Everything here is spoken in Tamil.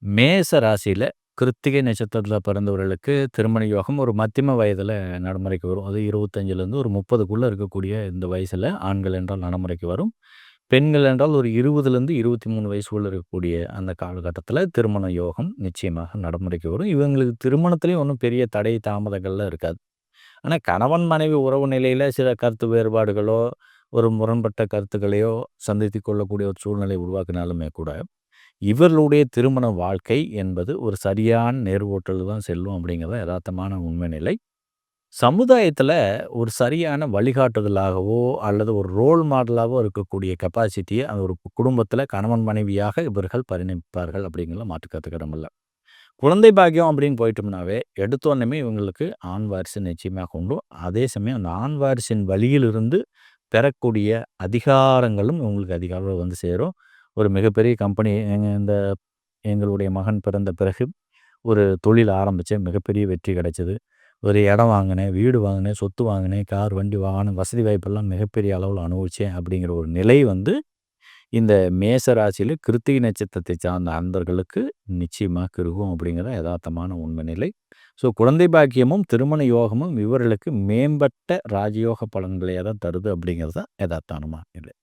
மேச ராசியில கிருத்திகை நட்சத்திரத்தில பிறந்தவர்களுக்கு திருமண யோகம் ஒரு மத்தியம வயதில நடைமுறைக்கு வரும். அது 25லேருந்து ஒரு 30க்குள்ள இருக்கக்கூடிய இந்த வயசுல ஆண்கள் என்றால் நடைமுறைக்கு வரும். பெண்கள் என்றால் ஒரு 20லேருந்து 23 வயசுக்குள்ள இருக்கக்கூடிய அந்த காலகட்டத்தில திருமண யோகம் நிச்சயமாக நடைமுறைக்கு வரும். இவங்களுக்கு திருமணத்திலயும் ஒண்ணும் பெரிய தடை தாமதங்கள்லாம் இருக்காது. ஆனா கணவன் மனைவி உறவு நிலையில சில கருத்து வேறுபாடுகளோ, ஒரு முரண்பட்ட கருத்துக்களையோ சந்தித்துக் கொள்ளக்கூடிய ஒரு சூழ்நிலை உருவாக்கினாலுமே கூட இவர்களுடைய திருமண வாழ்க்கை என்பது ஒரு சரியான நேர்கோட்டில தான் செல்லும் அப்படிங்கிறது தான் எதார்த்தமான உண்மை நிலை. சமுதாயத்தில ஒரு சரியான வழிகாட்டுதலாகவோ, அல்லது ஒரு ரோல் மாடலாவோ இருக்கக்கூடிய கெப்பாசிட்டிய அந்த ஒரு குடும்பத்தில கணவன் மனைவியாக இவர்கள் பரிணமிப்பார்கள் அப்படிங்கிறதுல மாற்று கருத்துக்கு இடமில்ல. குழந்தை பாக்கியம் அப்படின்னு போயிட்டோம்னாவே, எடுத்தோனமே இவங்களுக்கு ஆண் வாரிசு நிச்சயமாக உண்டு. அதே சமயம் அந்த ஆண் வாரிசின் வழியிலிருந்து பெறக்கூடிய அதிகாரங்களும் இவங்களுக்கு அதிக அளவுல வந்து சேரும். ஒரு மிகப்பெரிய கம்பெனி எங்களுடைய மகன் பிறந்த பிறகு ஒரு தொழில் ஆரம்பிச்சேன். மிகப்பெரிய வெற்றி கிடைச்சது. ஒரு இடம் வாங்கினேன், வீடு வாங்கினேன், சொத்து வாங்கினேன், கார், வண்டி, வாகனம், வசதி வாய்ப்பெல்லாம் மிகப்பெரிய அளவுல அனுபவிச்சேன் அப்படிங்கிற ஒரு நிலை வந்து இந்த மேச ராசியில கிருத்திகை நட்சத்திரத்தை சார்ந்த அன்பர்களுக்கு நிச்சயமாக இருக்கும் அப்படிங்கிறது எதார்த்தமான உண்மை நிலை. ஸோ குழந்தை பாக்கியமும், திருமண யோகமும் இவர்களுக்கு மேம்பட்ட ராஜயோக பலன்களையே தான் தருது அப்படிங்கிறது தான் எதார்த்தமான நிலை.